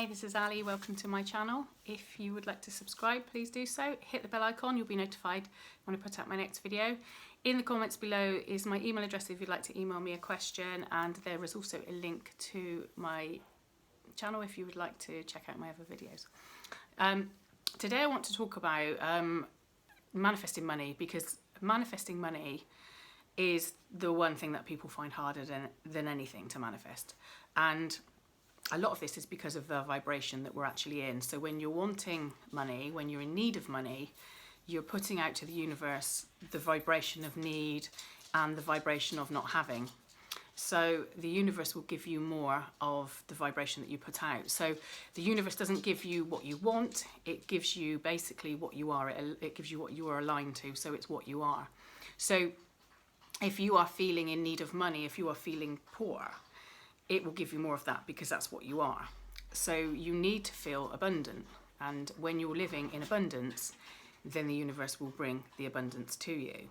Hi, this is Ali. Welcome to my channel. If you would like to subscribe, please do so. Hit the bell icon, you'll be notified when I put out my next video. In the comments below is my email address if you'd like to email me a question, and there is also a link to my channel if you would like to check out my other videos. Today I want to talk about manifesting money, because manifesting money is the one thing that people find harder than anything to manifest. And a lot of this is because of the vibration that we're actually in. So when you're wanting money, when you're in need of money, you're putting out to the universe the vibration of need and the vibration of not having. So the universe will give you more of the vibration that you put out. So the universe doesn't give you what you want, it gives you basically what you are. It gives you what you are aligned to, so it's what you are. So if you are feeling in need of money, if you are feeling poor, it will give you more of that because that's what you are. So you need to feel abundant, and when you're living in abundance, then the universe will bring the abundance to you.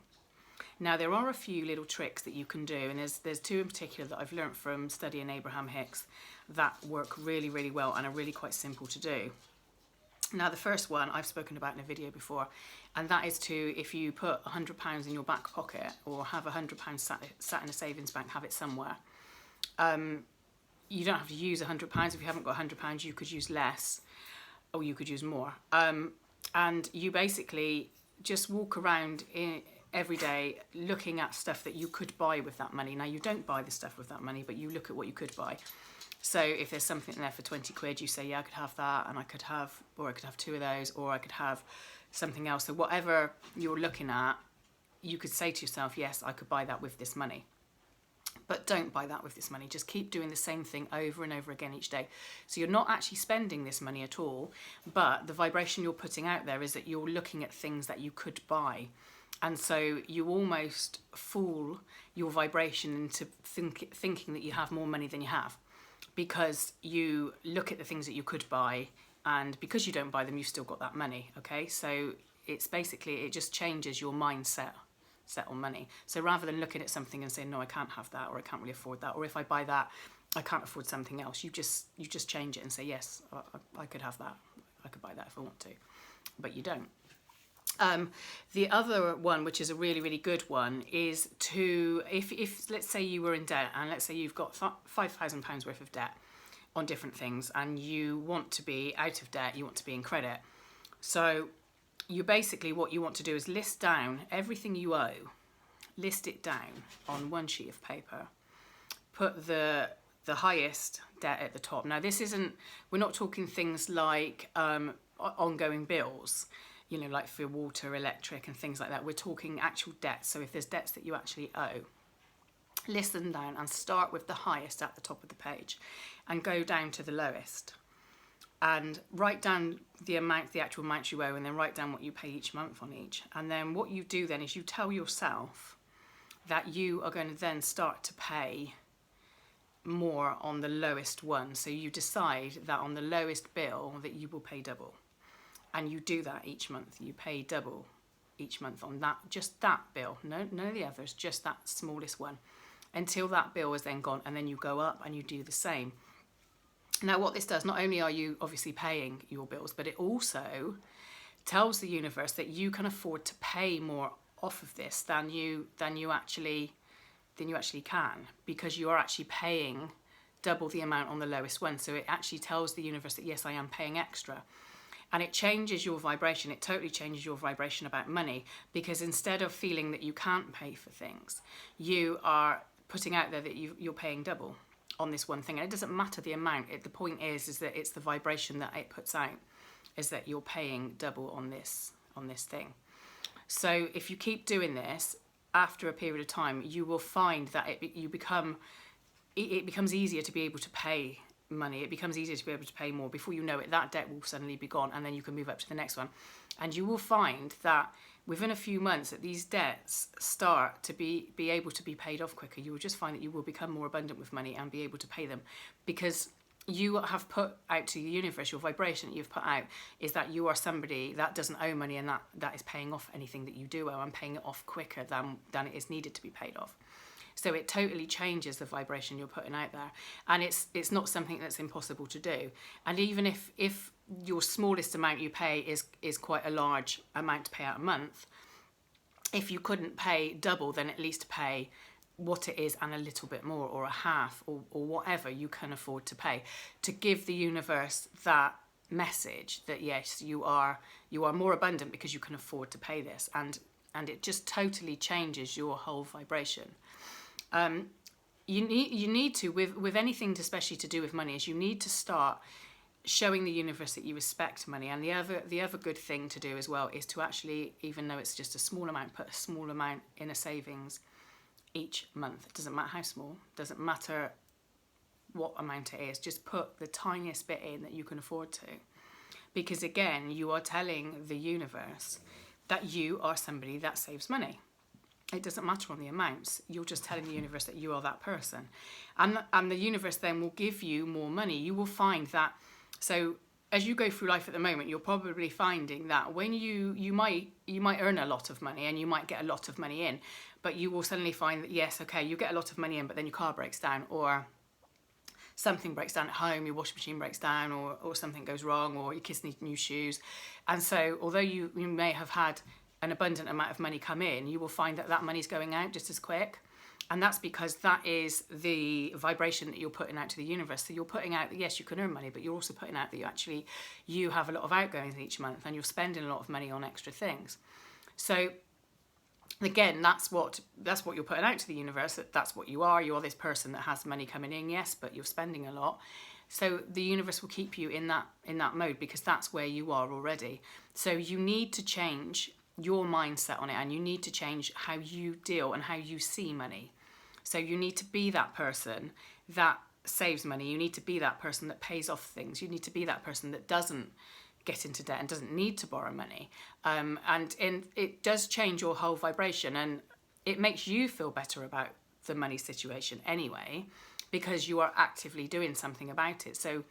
Now there are a few little tricks that you can do, and there's two in particular that I've learned from studying Abraham Hicks that work really, really well and are really quite simple to do. Now the first one I've spoken about in a video before, and that is to, if you put £100 in your back pocket or have £100 sat in a savings bank, have it somewhere. You don't have to use £100. If you haven't got £100, you could use less, or you could use more. And you basically just walk around every day looking at stuff that you could buy with that money. Now you don't buy the stuff with that money, but you look at what you could buy. So if there's something there for 20 quid, you say, yeah, I could have that, and I could have two of those, or I could have something else. So whatever you're looking at, you could say to yourself, yes, I could buy that with this money. But don't buy that with this money. Just keep doing the same thing over and over again each day. So you're not actually spending this money at all, but the vibration you're putting out there is that you're looking at things that you could buy. And so you almost fool your vibration into thinking that you have more money than you have, because you look at the things that you could buy, and because you don't buy them, you've still got that money, okay? So it's basically, it just changes your mindset on money. So rather than looking at something and saying, no, I can't have that, or I can't really afford that, or if I buy that, I can't afford something else, you just change it and say, yes, I could have that, I could buy that if I want to, but you don't. The other one, which is a really, really good one, is to, if let's say you were in debt, and let's say you've got £5,000 worth of debt on different things, and you want to be out of debt, you want to be in credit. So you basically, what you want to do is list down everything you owe, list it down on one sheet of paper, put the highest debt at the top. Now this isn't, we're not talking things like ongoing bills, you know, like for water, electric and things like that. We're talking actual debts. So if there's debts that you actually owe, list them down and start with the highest at the top of the page and go down to the lowest. And write down the actual amount you owe, and then write down what you pay each month on each. And then what you do then is you tell yourself that you are going to then start to pay more on the lowest one. So you decide that on the lowest bill that you will pay double. And you do that each month. You pay double each month on that, just that bill. No, none of the others, just that smallest one, until that bill is then gone. And then you go up and you do the same. Now what this does, not only are you obviously paying your bills, but it also tells the universe that you can afford to pay more off of this than you actually can, because you are actually paying double the amount on the lowest one. So it actually tells the universe that yes, I am paying extra. And it changes your vibration. It totally changes your vibration about money, because instead of feeling that you can't pay for things, you are putting out there that you're paying double on this one thing. And it doesn't matter the amount. The point is that it's the vibration that it puts out, is that you're paying double on this thing. So if you keep doing this, after a period of time, you will find that it becomes easier to be able to pay money. It becomes easier to be able to pay more. Before you know it, that debt will suddenly be gone, and then you can move up to the next one. And you will find that within a few months that these debts start to be able to be paid off quicker. You will just find that you will become more abundant with money and be able to pay them, because you have put out to the universe, your vibration that you've put out is that you are somebody that doesn't owe money, and that is paying off anything that you do owe, and paying it off quicker than it is needed to be paid off. So it totally changes the vibration you're putting out there. And it's not something that's impossible to do. And even if your smallest amount you pay is quite a large amount to pay out a month, if you couldn't pay double, then at least pay what it is and a little bit more, or a half, or whatever you can afford to pay, to give the universe that message that yes, you are more abundant because you can afford to pay this. And it just totally changes your whole vibration. You need to, with anything especially to do with money, is you need to start showing the universe that you respect money. And the other good thing to do as well is to actually, even though it's just a small amount, put a small amount in a savings each month. It doesn't matter how small, doesn't matter what amount it is, just put the tiniest bit in that you can afford to. Because again, you are telling the universe that you are somebody that saves money. It doesn't matter on the amounts. You're just telling the universe that you are that person. And the universe then will give you more money. You will find that, so as you go through life at the moment, you're probably finding that when you might earn a lot of money and you might get a lot of money in, but you will suddenly find that, yes, okay, you get a lot of money in, but then your car breaks down, or something breaks down at home, your washing machine breaks down, or something goes wrong, or your kids need new shoes. And so although you may have had an abundant amount of money come in, you will find that that money's going out just as quick. And that's because that is the vibration that you're putting out to the universe. So you're putting out that, yes, you can earn money, but you're also putting out that you have a lot of outgoings each month, and you're spending a lot of money on extra things. So again, that's what you're putting out to the universe. That's what you are. You're this person that has money coming in, yes, but you're spending a lot. So the universe will keep you in that mode, because that's where you are already. So you need to change your mindset on it, and you need to change how you deal and how you see money. So you need to be that person that saves money. You need to be that person that pays off things. You need to be that person that doesn't get into debt and doesn't need to borrow money. And it does change your whole vibration, and it makes you feel better about the money situation anyway, because you are actively doing something about it. So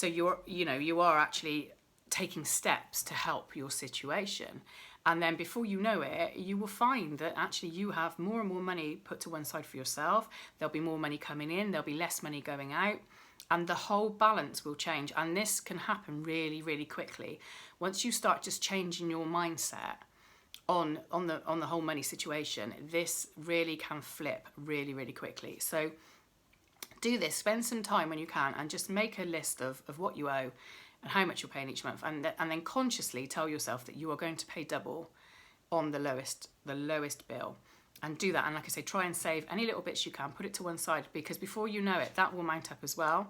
you are actually taking steps to help your situation. And then before you know it, you will find that actually you have more and more money put to one side for yourself. There'll be more money coming in, there'll be less money going out, and the whole balance will change. And this can happen really, really quickly. Once you start just changing your mindset on the whole money situation, this really can flip really, really quickly. So do this, spend some time when you can, and just make a list of what you owe and how much you're paying each month, and then consciously tell yourself that you are going to pay double on the lowest bill, and do that. And like I say, try and save any little bits you can, put it to one side, because before you know it, that will mount up as well,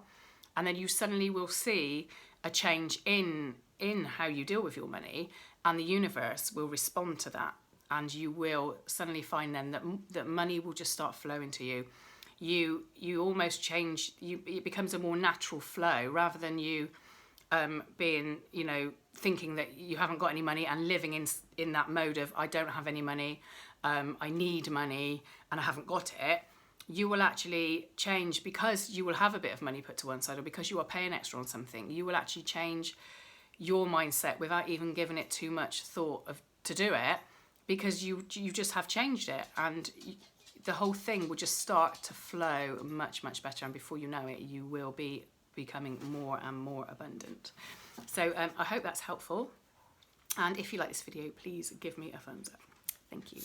and then you suddenly will see a change in how you deal with your money, and the universe will respond to that, and you will suddenly find then that money will just start flowing to you. You almost change. It becomes a more natural flow, rather than you being, thinking that you haven't got any money and living in that mode of, I don't have any money, I need money and I haven't got it. You will actually change, because you will have a bit of money put to one side, or because you are paying extra on something. You will actually change your mindset without even giving it too much thought to do it, because you just have changed it, and the whole thing will just start to flow much, much better. And before you know it, you will be becoming more and more abundant. So I hope that's helpful, and if you like this video, please give me a thumbs up. Thank you.